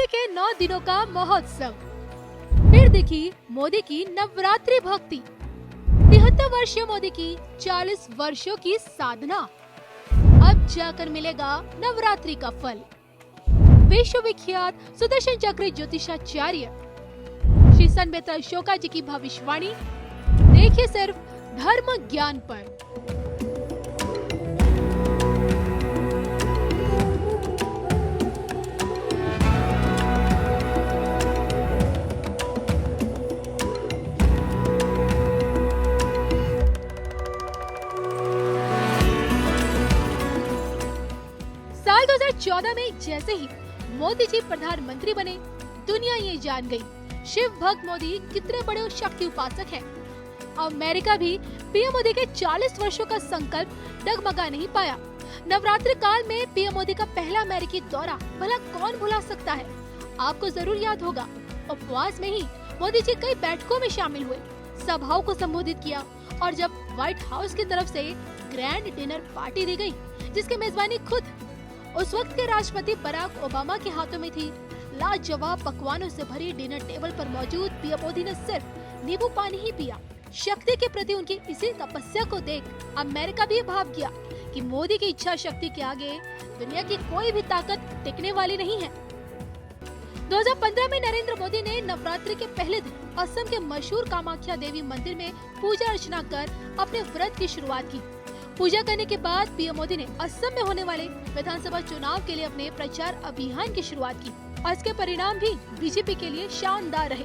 शक्ति के 9 दिनों का महोत्सव। फिर दिखी मोदी की नवरात्रि भक्ति। 73 वर्षीय मोदी की 40 वर्षों की साधना। अब जाकर मिलेगा नवरात्रि का फल। विश्व विख्यात सुदर्शन चक्र ज्योतिषाचार्य श्री सनबेता अशोका जी की भविष्यवाणी। देखिए सिर्फ धर्म ज्ञान पर। साल 2014 में जैसे ही मोदी जी प्रधानमंत्री बने, दुनिया ये जान गई शिव भक्त मोदी कितने बड़े शक्ति उपासक हैं। अमेरिका भी पीएम मोदी के 40 वर्षों का संकल्प डगमगा नहीं पाया। नवरात्रि काल में पीएम मोदी का पहला अमेरिकी दौरा भला कौन भुला सकता है। आपको जरूर याद होगा, उपवास में ही मोदी जी कई बैठकों में शामिल हुए, सभाओं को संबोधित किया और जब व्हाइट हाउस की तरफ से ग्रैंड डिनर पार्टी दी गई, जिसकी मेजबानी खुद उस वक्त के राष्ट्रपति बराक ओबामा के हाथों में थी, लाजवाब पकवानों से भरी डिनर टेबल पर मौजूद पीएम मोदी ने सिर्फ नींबू पानी ही पिया। शक्ति के प्रति उनकी इसी तपस्या को देख अमेरिका भी भाग गया कि मोदी की इच्छा शक्ति के आगे दुनिया की कोई भी ताकत टिकने वाली नहीं है। 2015 में नरेंद्र मोदी ने नवरात्रि के पहले दिन असम के मशहूर कामाख्या देवी मंदिर में पूजा अर्चना कर अपने व्रत की शुरुआत की। पूजा करने के बाद पीएम मोदी ने असम में होने वाले विधानसभा चुनाव के लिए अपने प्रचार अभियान की शुरुआत की और इसके परिणाम भी बीजेपी के लिए शानदार रहे।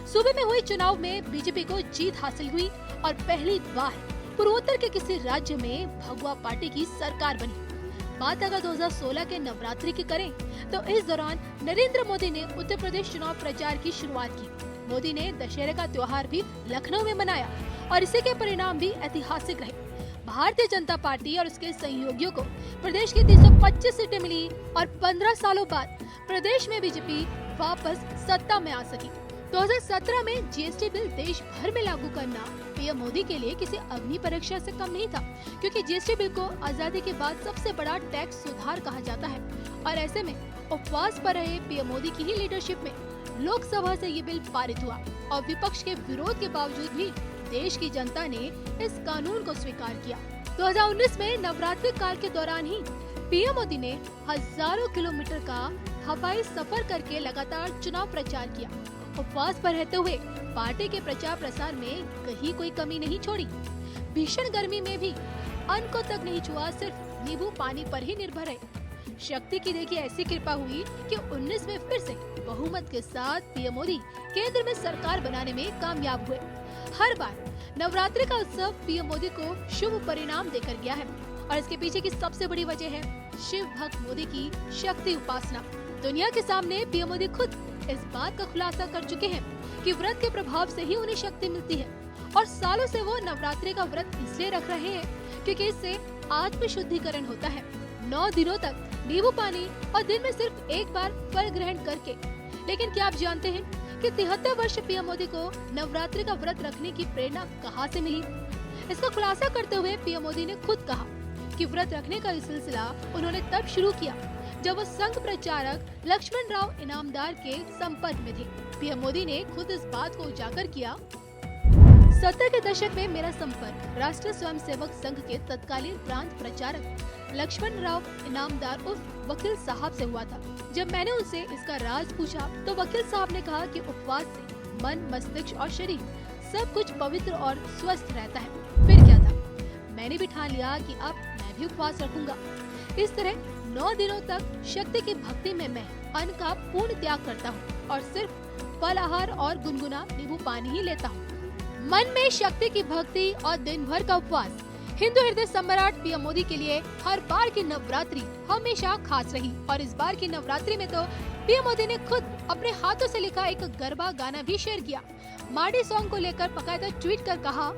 सूबे में हुए चुनाव में बीजेपी को जीत हासिल हुई और पहली बार पूर्वोत्तर के किसी राज्य में भगवा पार्टी की सरकार बनी। बात अगर 2016 के नवरात्रि की करें तो इस दौरान नरेंद्र मोदी ने उत्तर प्रदेश चुनाव प्रचार की शुरुआत की। मोदी ने दशहरे का त्योहार भी लखनऊ में मनाया और इसी के परिणाम भी ऐतिहासिक रहे। भारतीय जनता पार्टी और उसके सहयोगियों को प्रदेश की 325 सीटें मिली और 15 सालों बाद प्रदेश में बीजेपी वापस सत्ता में आ सकी। 2017 में जीएसटी बिल देश भर में लागू करना पीएम मोदी के लिए किसी अग्नि परीक्षा से कम नहीं था, क्योंकि जीएसटी बिल को आजादी के बाद सबसे बड़ा टैक्स सुधार कहा जाता है। और ऐसे में उपवास पर रहे पीएम मोदी की ही लीडरशिप में लोकसभा से ये बिल पारित हुआ और विपक्ष के विरोध के बावजूद भी देश की जनता ने इस कानून को स्वीकार किया। 2019 में नवरात्रि काल के दौरान ही पीएम मोदी ने हजारों किलोमीटर का हवाई सफर करके लगातार चुनाव प्रचार किया। उपवास पर रहते हुए पार्टी के प्रचार प्रसार में कहीं कोई कमी नहीं छोड़ी। भीषण गर्मी में भी अन्न को तक नहीं छुआ, सिर्फ नींबू पानी पर ही निर्भर रहे। शक्ति की देखिए ऐसी कृपा हुई कि 19 में फिर से बहुमत के साथ पीएम मोदी केंद्र में सरकार बनाने में कामयाब हुए। हर बार नवरात्रि का उत्सव पीएम मोदी को शुभ परिणाम देकर गया है और इसके पीछे की सबसे बड़ी वजह है शिव भक्त मोदी की शक्ति उपासना। दुनिया के सामने पीएम मोदी खुद इस बात का खुलासा कर चुके हैं कि व्रत के प्रभाव से ही उन्हें शक्ति मिलती है और सालों से वो नवरात्रि का व्रत इसलिए रख रहे हैं क्योंकि इससे आत्म शुद्धिकरण होता है। 9 दिनों तक नींबू पानी और दिन में सिर्फ एक बार फल ग्रहण करके। लेकिन क्या आप जानते हैं कि 73 वर्ष पीएम मोदी को नवरात्रि का व्रत रखने की प्रेरणा कहां से मिली? इसका खुलासा करते हुए पीएम मोदी ने खुद कहा कि व्रत रखने का सिलसिला उन्होंने तब शुरू किया जब वो संघ प्रचारक लक्ष्मण राव इनामदार के संपर्क में थे। पीएम मोदी ने खुद इस बात को उजागर किया। 70 के दशक में मेरा संपर्क राष्ट्रीय स्वयंसेवक संघ के तत्कालीन प्रांत प्रचारक लक्ष्मण राव इनामदार उर्फ वकील साहब से हुआ था। जब मैंने उनसे इसका राज पूछा तो वकील साहब ने कहा कि उपवास से मन, मस्तिष्क और शरीर सब कुछ पवित्र और स्वस्थ रहता है। फिर क्या था, मैंने भी ठान लिया कि अब मैं भी उपवास रखूंगा। इस तरह 9 दिनों तक शक्ति की भक्ति में मैं अन्न का पूर्ण त्याग करता हूँ और सिर्फ फल आहार और गुनगुना नींबू पानी ही लेता हूँ। मन में शक्ति की भक्ति और दिन भर का उपवास हिंदू हृदय सम्राट पीएम मोदी के लिए हर बार की नवरात्रि हमेशा खास रही। और इस बार की नवरात्रि में तो पीएम मोदी ने खुद अपने हाथों से लिखा एक गरबा गाना भी शेयर किया। मार्डी सॉन्ग को लेकर बकायदा ट्वीट कर कहा,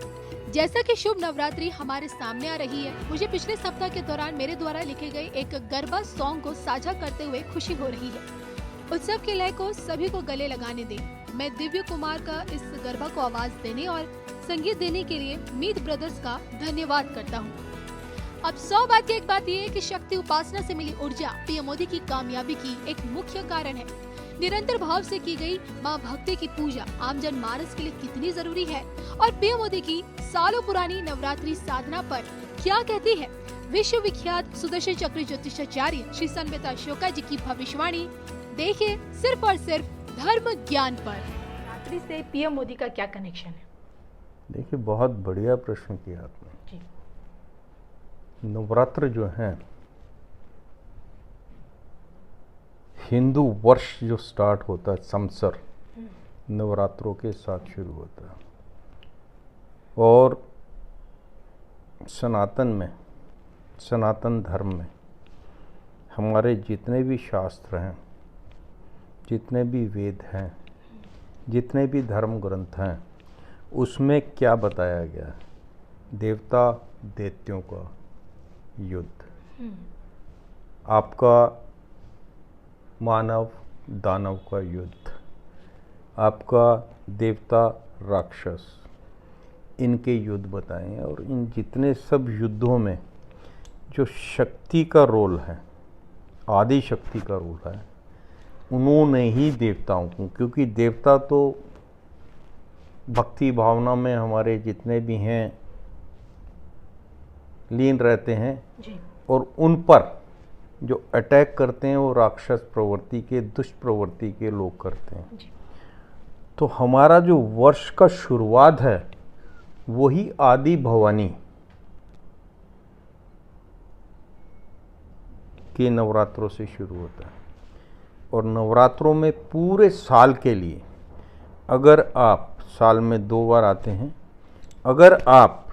जैसा कि शुभ नवरात्रि हमारे सामने आ रही है, मुझे पिछले सप्ताह के दौरान मेरे द्वारा लिखे गए एक गरबा सॉन्ग को साझा करते हुए खुशी हो रही है। उत्सव के लय को सभी को गले लगाने दे। मैं दिव्य कुमार का इस गरबा को आवाज देने और संगीत देने के लिए मीत ब्रदर्स का धन्यवाद करता हूँ। अब 100 बात की एक बात ये है कि शक्ति उपासना से मिली ऊर्जा पीएम मोदी की कामयाबी की एक मुख्य कारण है। निरंतर भाव से की गई मां भक्ति की पूजा आमजन मानस के लिए कितनी जरूरी है और पीएम मोदी की सालों पुरानी नवरात्रि साधना पर क्या कहती है विश्व विख्यात सुदर्शन चक्र ज्योतिषाचार्य श्री संबिता अशोका जी की भविष्यवाणी। देखिए सिर्फ और सिर्फ धर्म ज्ञान पर। नवरात्रि से पीएम मोदी का क्या कनेक्शन है? देखिए, बहुत बढ़िया प्रश्न किया आपने जी। नवरात्र जो है हिंदू वर्ष जो स्टार्ट होता है संवत्सर नवरात्रों के साथ शुरू होता है और सनातन धर्म में हमारे जितने भी शास्त्र हैं, जितने भी वेद हैं, जितने भी धर्म ग्रंथ हैं, उसमें क्या बताया गया है? देवता दैत्यों का युद्ध, आपका मानव दानव का युद्ध, आपका देवता राक्षस, इनके युद्ध बताए हैं। और इन जितने सब युद्धों में जो शक्ति का रोल है, आदि शक्ति का रोल है, उन्होंने ही देवताओं को, क्योंकि देवता तो भक्ति भावना में हमारे जितने भी हैं लीन रहते हैं जी। और उन पर जो अटैक करते हैं वो राक्षस प्रवृत्ति के, दुष्ट प्रवृत्ति के लोग करते हैं जी। तो हमारा जो वर्ष का शुरुआत है वही आदि भवानी के नवरात्रों से शुरू होता है। और नवरात्रों में पूरे साल के लिए, अगर आप साल में 2 बार आते हैं, अगर आप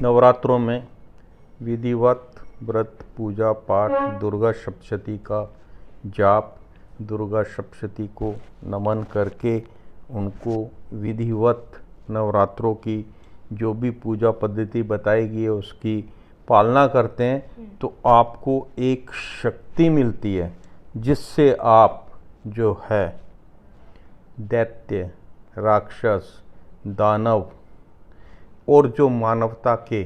नवरात्रों में विधिवत व्रत पूजा पाठ, दुर्गा सप्तशती का जाप, दुर्गा सप्तशती को नमन करके उनको विधिवत नवरात्रों की जो भी पूजा पद्धति बताई गई है उसकी पालना करते हैं, तो आपको एक शक्ति मिलती है जिससे आप जो है दैत्य, राक्षस, दानव और जो मानवता के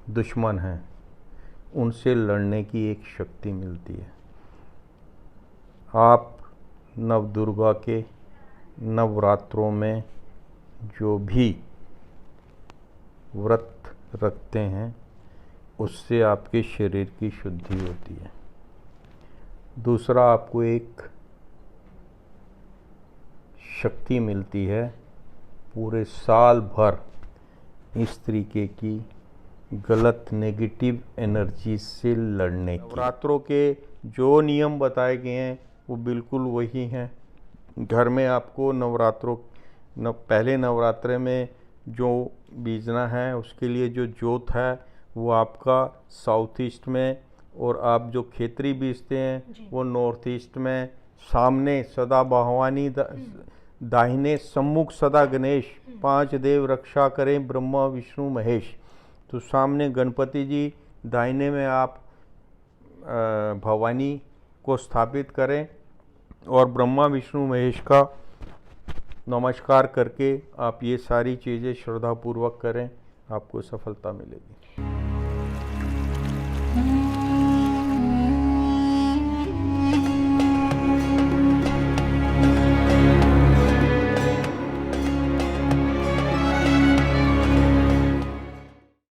दुश्मन हैं उनसे लड़ने की एक शक्ति मिलती है। आप नवदुर्गा के नवरात्रों में जो भी व्रत रखते हैं उससे आपके शरीर की शुद्धि होती है। दूसरा, आपको एक शक्ति मिलती है पूरे साल भर इस तरीके की गलत नेगेटिव एनर्जी से लड़ने की। नवरात्रों के जो नियम बताए गए हैं वो बिल्कुल वही हैं। घर में आपको पहले नवरात्रे में जो बीजना है उसके लिए जो जोत है वो आपका साउथ ईस्ट में, और आप जो खेतरी बीजते हैं वो नॉर्थ ईस्ट में। सामने सदा भवानी, दाहिने सम्मुख सदा गणेश, 5 देव रक्षा करें ब्रह्मा विष्णु महेश। तो सामने गणपति जी, दाहिने में आप भवानी को स्थापित करें और ब्रह्मा विष्णु महेश का नमस्कार करके आप ये सारी चीज़ें श्रद्धापूर्वक करें, आपको सफलता मिलेगी।